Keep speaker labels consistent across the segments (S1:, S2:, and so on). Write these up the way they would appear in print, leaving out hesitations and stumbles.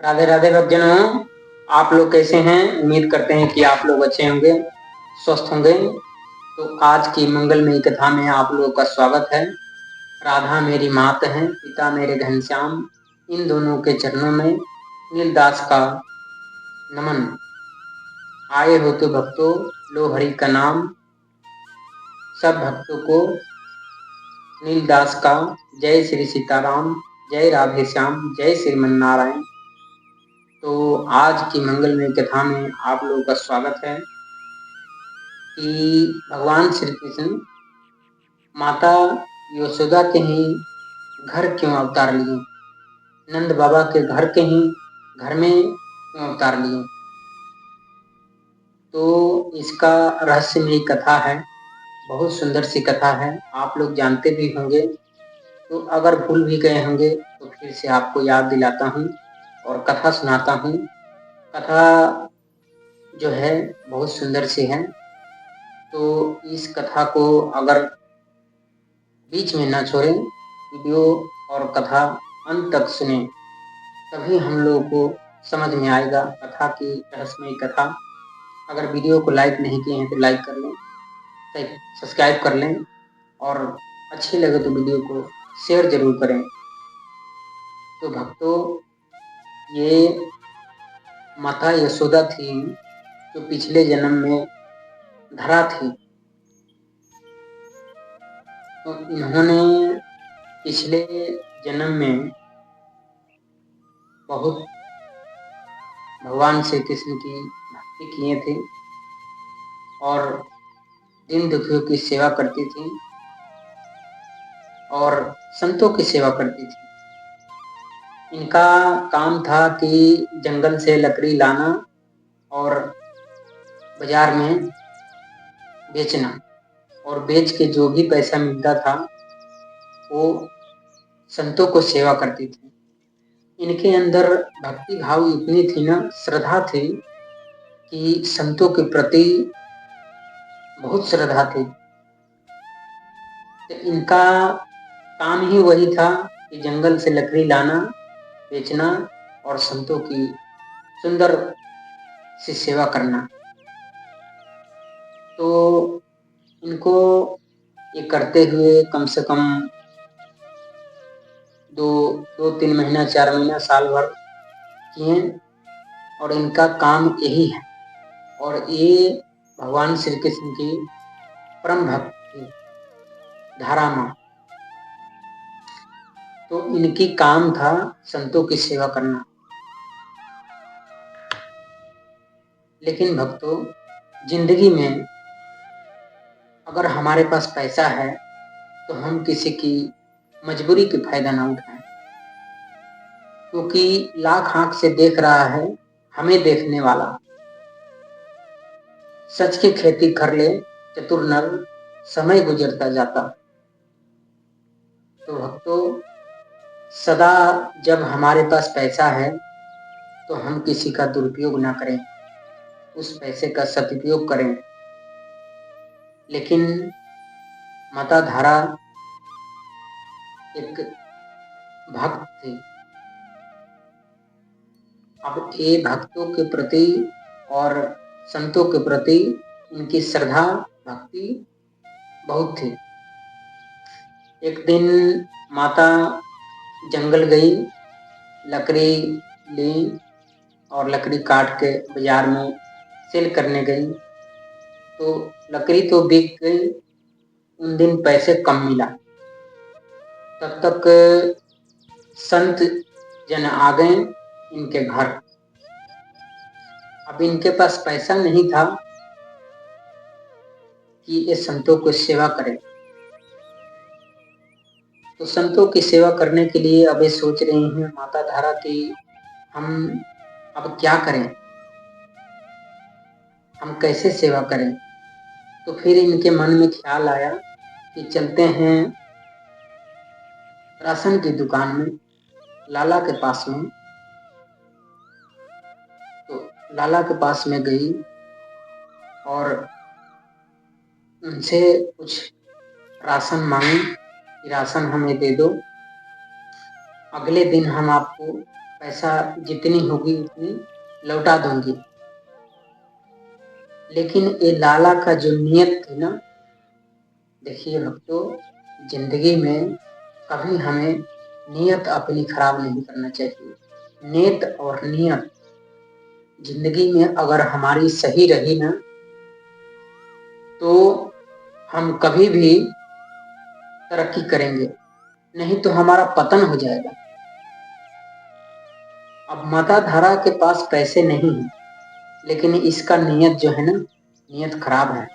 S1: राधे राधे भक्तजनों, आप लोग कैसे हैं। उम्मीद करते हैं कि आप लोग अच्छे होंगे, स्वस्थ होंगे। तो आज की मंगलमयी कथा में आप लोगों का स्वागत है। राधा मेरी मात है, पिता मेरे घनश्याम, इन दोनों के चरणों में नीलदास का नमन। आए हो तो भक्तों, लो हरि का नाम। सब भक्तों को नीलदास का जय श्री सीताराम, जय राधे श्याम, जय श्रीमन नारायण। तो आज की मंगलमय कथा में आप लोगों का स्वागत है कि भगवान श्री कृष्ण माता यशोदा के ही घर क्यों अवतार लिए, नंद बाबा के घर के ही घर में क्यों अवतार लिए। तो इसका रहस्यमयी कथा है, बहुत सुंदर सी कथा है, आप लोग जानते भी होंगे। तो अगर भूल भी गए होंगे तो फिर से आपको याद दिलाता हूँ और कथा सुनाता हूँ। कथा जो है बहुत सुंदर सी है। तो इस कथा को अगर बीच में ना छोड़ें, वीडियो और कथा अंत तक सुने, तभी हम लोगों को समझ में आएगा कथा की रहस्यमयी कथा। अगर वीडियो को लाइक नहीं किए हैं तो लाइक कर लें, सब्सक्राइब कर लें और अच्छी लगे तो वीडियो को शेयर जरूर करें। तो भक्तों, ये माता यशोदा थी जो पिछले जन्म में धरा थी। तो इन्होंने पिछले जन्म में बहुत भगवान श्री कृष्ण की भक्ति किए थे और दीन दुखियों की सेवा करती थी और संतों की सेवा करती थी। इनका काम था कि जंगल से लकड़ी लाना और बाजार में बेचना, और बेच के जो भी पैसा मिलता था वो संतों को सेवा करती थी। इनके अंदर भक्ति भाव इतनी थी ना, श्रद्धा थी कि संतों के प्रति बहुत श्रद्धा थी। तो इनका काम ही वही था कि जंगल से लकड़ी लाना, बेचना और संतों की सुंदर सी सेवा करना। तो इनको ये करते हुए कम से कम 2-3 महीना, 4 महीना, साल भर किए और इनका काम यही है। और ये भगवान श्री कृष्ण की परम भक्त थी, धारा माँ। तो इनकी काम था संतों की सेवा करना। लेकिन भक्तों, जिंदगी में अगर हमारे पास पैसा है तो हम किसी की मजबूरी की फायदा ना उठाएं, क्योंकि लाख आंख से देख रहा है हमें देखने वाला। सच की खेती कर ले चतुर नर, समय गुजरता जाता। तो भक्तों, सदा जब हमारे पास पैसा है तो हम किसी का दुरुपयोग ना करें, उस पैसे का सदुपयोग करें। लेकिन माता धारा एक भक्त थी। अब ये भक्तों के प्रति और संतों के प्रति इनकी श्रद्धा भक्ति बहुत थी। एक दिन माता जंगल गई, लकड़ी ली और लकड़ी काट के बाजार में सेल करने गई। तो लकड़ी तो बिक गई, उन दिन पैसे कम मिला। तब तक संत जन आ गए इनके घर। अब इनके पास पैसा नहीं था कि ये संतों को सेवा करें। तो संतों की सेवा करने के लिए अब ये सोच रही हैं माता धारा की, हम अब क्या करें, हम कैसे सेवा करें। तो फिर इनके मन में ख्याल आया कि चलते हैं राशन की दुकान में, लाला के पास में। तो लाला के पास में गई और उनसे कुछ राशन मांगी कि राशन हमें दे दो, अगले दिन हम आपको पैसा जितनी होगी उतनी लौटा दूंगी। लेकिन ये लाला का जो नियत थी ना, देखिए भक्तों, जिंदगी में कभी हमें नियत अपनी खराब नहीं करना चाहिए। नियत और नियत जिंदगी में अगर हमारी सही रही ना, तो हम कभी भी तरक्की करेंगे, नहीं तो हमारा पतन हो जाएगा। अब माता धारा के पास पैसे नहीं है, लेकिन इसका नियत जो है ना, नियत खराब है।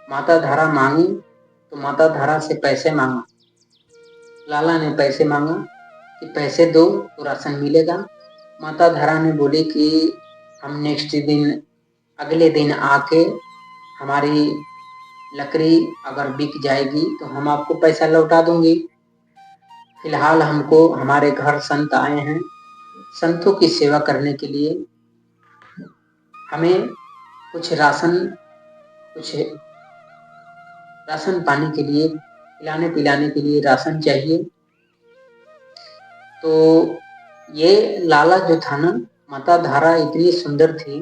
S1: माता धारा मांगी तो माता धारा से पैसे मांगा, लाला ने पैसे मांगा कि पैसे दो तो राशन मिलेगा। माता धारा ने बोली कि हम नेक्स्ट दिन, अगले दिन आके हमारी लकड़ी अगर बिक जाएगी तो हम आपको पैसा लौटा दूंगी। फिलहाल हमको हमारे घर संत आए हैं, संतों की सेवा करने के लिए हमें कुछ राशन पानी के लिए, खिलाने पिलाने के लिए राशन चाहिए। तो ये लाला जो था ना, माता धारा इतनी सुंदर थी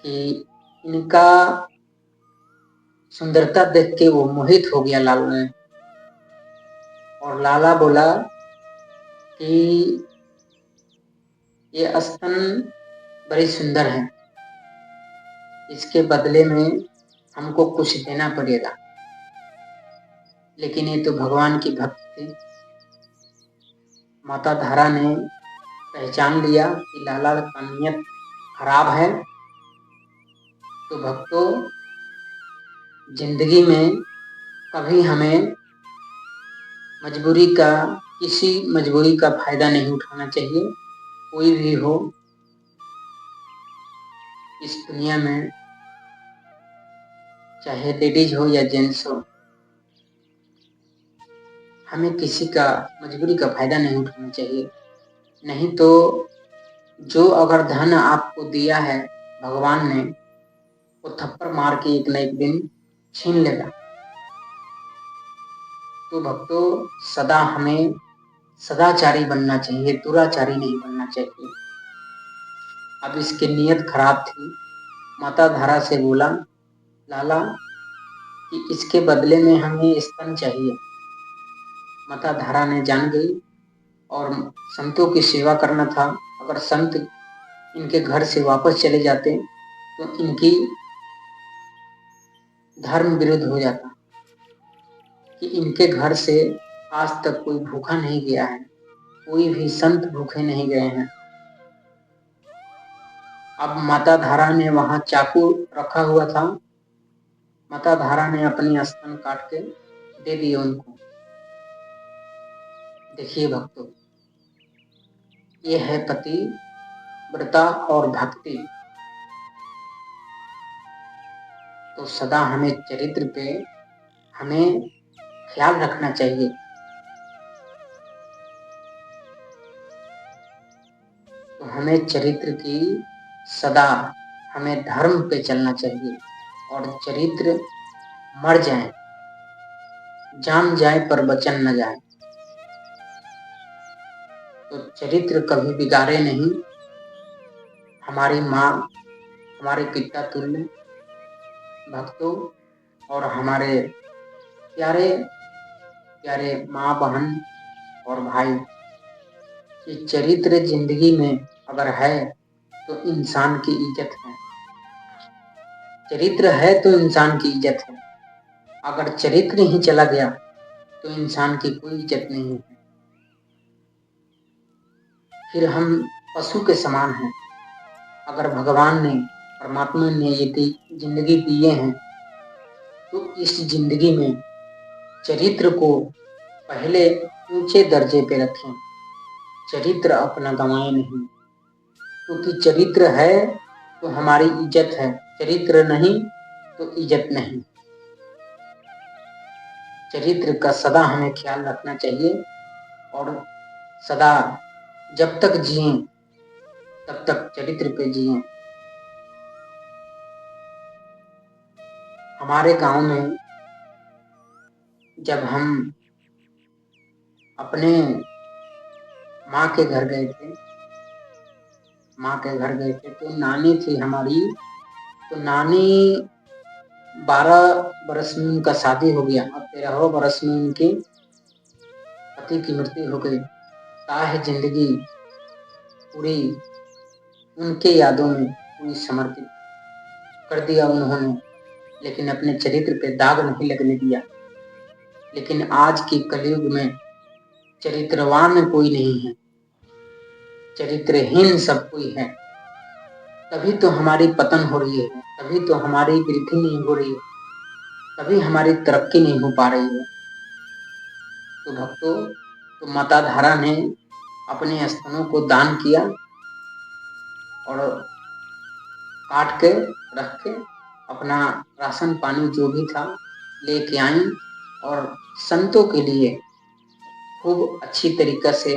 S1: कि इनका सुंदरता देख के वो मोहित हो गया लाला ने। और लाला बोला कि ये स्तन बड़ी सुंदर है, इसके बदले में हमको कुछ देना पड़ेगा। लेकिन ये तो भगवान की भक्त थी। माता धारा ने पहचान लिया कि लाला का नियत खराब है। तो भक्तों, जिंदगी में कभी हमें किसी मजबूरी का फायदा नहीं उठाना चाहिए। कोई भी हो इस दुनिया में, चाहे लेडीज हो या जेंट्स हो, हमें किसी का मजबूरी का फायदा नहीं उठाना चाहिए। नहीं तो जो अगर धन आपको दिया है भगवान ने, वो थप्पड़ मार के एक न एक दिन छीन लेगा। तो भक्तों, सदा हमें सदाचारी बनना चाहिए, दुराचारी नहीं बनना चाहिए। अब इसकी नियत खराब थी। माता धारा से बोला लाला कि इसके बदले में हमें स्तन चाहिए। माता धारा ने जान गई और संतों की सेवा करना था। अगर संत इनके घर से वापस चले जाते तो इनकी धर्म विरुद्ध हो जाता कि इनके घर से आज तक कोई भूखा नहीं गया है, कोई भी संत भूखे नहीं गए हैं। अब माता धारा ने वहां चाकू रखा हुआ था, माता धारा ने अपनी स्तन काट के दे दिए उनको। देखिए भक्तों, ये है पति व्रता और भक्ति। तो सदा हमें चरित्र पे हमें ख्याल रखना चाहिए। तो हमें चरित्र की सदा हमें धर्म पे चलना चाहिए। और चरित्र मर जाए, जान जाए पर वचन न जाए। तो चरित्र कभी बिगाड़े नहीं। हमारी माँ हमारे पिता तुल्य भक्तों और हमारे प्यारे प्यारे माँ बहन और भाई, ये चरित्र जिंदगी में अगर है तो इंसान की इज्जत है। चरित्र है तो इंसान की इज्जत है। अगर चरित्र ही चला गया तो इंसान की कोई इज्जत नहीं है। फिर हम पशु के समान हैं। अगर भगवान ने, परमात्मा ने ये जिंदगी दिए हैं तो इस जिंदगी में चरित्र को पहले ऊंचे दर्जे पे रखें। चरित्र अपना गंवाए नहीं, क्योंकि चरित्र है तो हमारी इज्जत है, चरित्र नहीं तो इज्जत नहीं। चरित्र का सदा हमें ख्याल रखना चाहिए और सदा जब तक जिए तब तक चरित्र पे जिए। हमारे गांव में जब हम अपने माँ के घर गए थे। माँ के घर गए थे तो नानी थी हमारी। तो नानी 12 बरस में उनका शादी हो गया और 13वें बरस में उनके पति की मृत्यु हो गई। ताह जिंदगी पूरी उनके यादों में पूरी समर्पित कर दिया उन्होंने, लेकिन अपने चरित्र पे दाग नहीं लगने दिया। लेकिन आज की कलयुग में चरित्रवान कोई नहीं है, चरित्रहीन सब कोई है। तभी तो हमारी पतन हो रही है, तभी तो हमारी वृद्धि नहीं हो रही है, तभी हमारी तरक्की नहीं हो पा रही है। तो भक्तों, तो माता धारा ने अपने स्तनों को दान किया और काट के रख के अपना राशन पानी जो भी था लेके आई और संतों के लिए खूब अच्छी तरीका से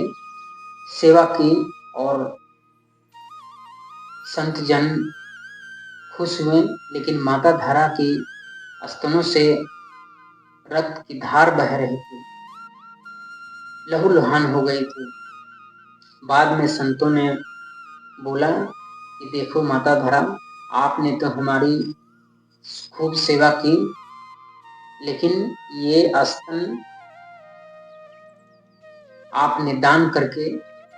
S1: सेवा की और संत जन खुश हुए। लेकिन माता धारा की स्तनों से रक्त की धार बह रही थी, लहूलुहान हो गई थी। बाद में संतों ने बोला कि देखो माता धारा, आपने तो हमारी खूब सेवा की, लेकिन ये स्तन आपने दान करके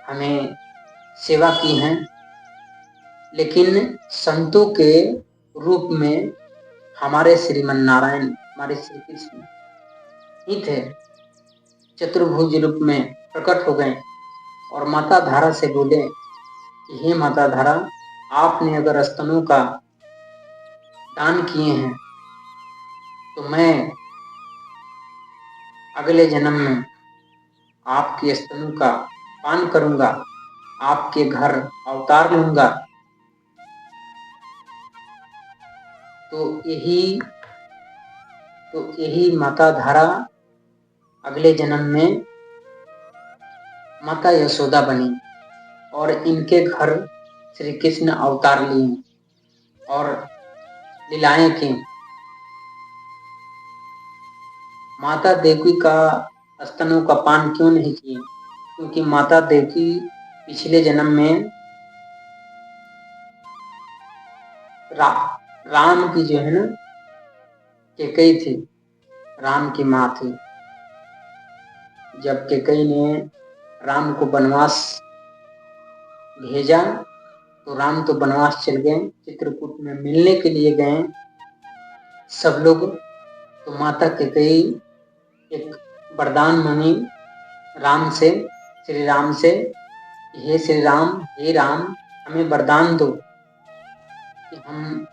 S1: हमें सेवा की है, लेकिन संतों के रूप में हमारे श्रीमन नारायण, हमारे श्री कृष्ण ही थे, चतुर्भुज रूप में प्रकट हो गए और माता धारा से बोले कि हे माता धारा, आपने अगर स्तनों का दान किए हैं तो मैं अगले जन्म में आपके स्तनों का पान करूंगा, आपके घर अवतार लूंगा। तो यही माता धारा अगले जन्म में माता यशोदा बनी और इनके घर श्री कृष्ण अवतार लिए और लीलाएं की। माता देवकी का स्तनों का पान क्यों नहीं किए? क्योंकि माता देवकी पिछले जन्म में राम की जो है ना कैकेयी थी, राम की माँ थी। जब कैकेयी ने राम को वनवास भेजा तो राम तो वनवास चल गए, चित्रकूट में मिलने के लिए गए सब लोग। तो माता कैकेयी एक वरदान मांगी राम से, श्री राम से, हे श्री राम, हे राम, हमें वरदान दो कि हम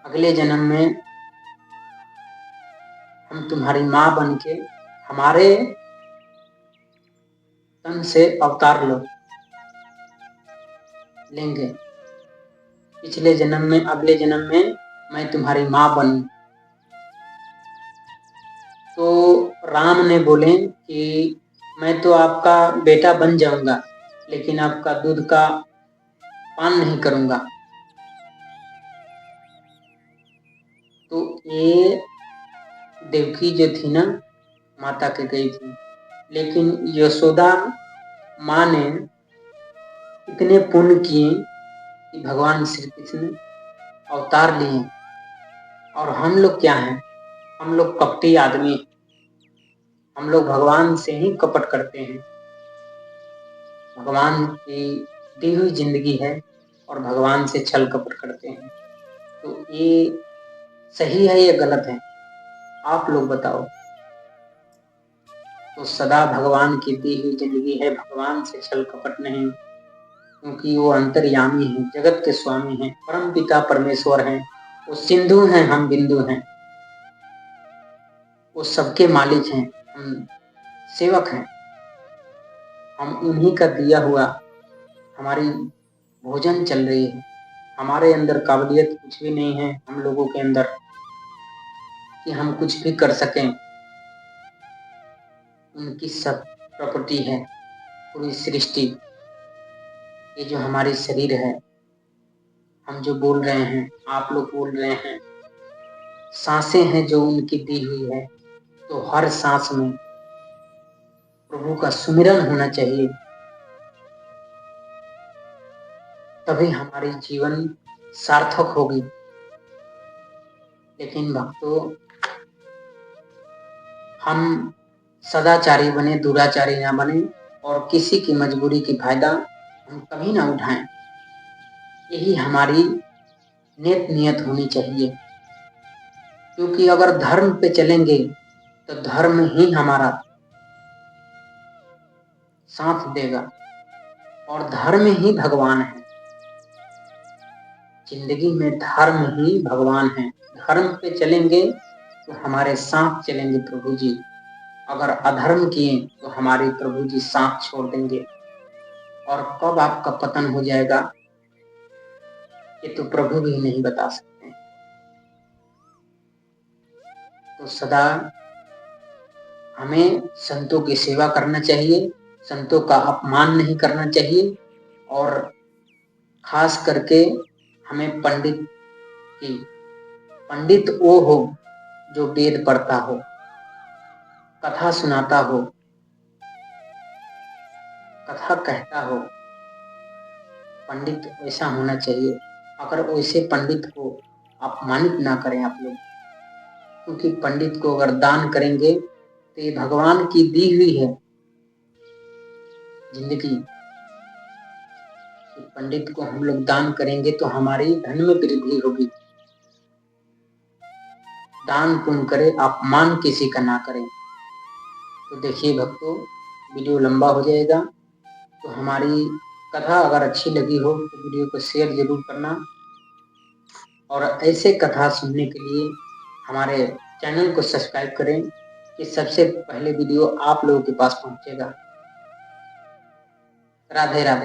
S1: अगले जन्म में हम तुम्हारी माँ बन के हमारे तन से अवतार लेंगे। पिछले जन्म में, अगले जन्म में मैं तुम्हारी माँ बनूं। तो राम ने बोले कि मैं तो आपका बेटा बन जाऊंगा, लेकिन आपका दूध का पान नहीं करूंगा। तो ये देवकी जो थी ना, माता कैकेयी थी, लेकिन यशोदा माँ ने इतने पुण्य किए कि भगवान श्री कृष्ण अवतार लिए। और हम लोग क्या हैं? हम लोग कपटी आदमी, हम लोग भगवान से ही कपट करते हैं। भगवान की दी हुई जिंदगी है और भगवान से छल कपट करते हैं। तो ये सही है या गलत है? आप लोग बताओ। तो सदा भगवान की दी हुई जिंदगी है, भगवान से छल कपट नहीं, क्योंकि वो अंतर्यामी है, जगत के स्वामी हैं, परम पिता परमेश्वर हैं। वो सिंधु हैं, हम बिंदु हैं। वो सबके मालिक हैं, हम सेवक हैं। हम उन्हीं का दिया हुआ हमारी भोजन चल रही है। हमारे अंदर काबिलियत कुछ भी नहीं है हम लोगों के अंदर कि हम कुछ भी कर सकें। उनकी सब प्रॉपर्टी है, पूरी सृष्टि। ये जो हमारी शरीर है, हम जो बोल रहे हैं, आप लोग बोल रहे हैं, सांसें हैं जो उनकी दी हुई है। तो हर सांस में प्रभु का सुमिरन होना चाहिए, तभी हमारी जीवन सार्थक होगी। लेकिन भक्तों, हम सदाचारी बने, दुराचारी ना बने और किसी की मजबूरी की फायदा हम कभी ना उठाएं। यही हमारी नेक नियत होनी चाहिए, क्योंकि अगर धर्म पे चलेंगे तो धर्म ही हमारा साथ देगा और धर्म ही भगवान है। जिंदगी में धर्म ही भगवान है। धर्म पे चलेंगे तो हमारे साथ चलेंगे प्रभु जी, अगर अधर्म किए तो हमारे प्रभु जी साथ छोड़ देंगे और कब आपका पतन हो जाएगा ये तो प्रभु भी नहीं बता सकते। तो सदा हमें संतों की सेवा करना चाहिए, संतों का अपमान नहीं करना चाहिए और खास करके हमें पंडित वो हो जो वेद पढ़ता हो, कथा सुनाता हो, कथा कहता हो। पंडित ऐसा होना चाहिए। अगर वैसे पंडित को अपमानित ना करें आप लोग, क्योंकि पंडित को अगर दान करेंगे तो ये भगवान की दी हुई है जिंदगी। पंडित को हम लोग दान करेंगे तो हमारी धन में वृद्धि होगी। दान पुण्य करे, अपमान किसी का ना करें। तो देखिए भक्तों, वीडियो लंबा हो जाएगा, तो हमारी कथा अगर अच्छी लगी हो तो वीडियो को शेयर जरूर करना और ऐसे कथा सुनने के लिए हमारे चैनल को सब्सक्राइब करें कि सबसे पहले वीडियो आप लोगों के पास पहुंचेगा। राधे राधे।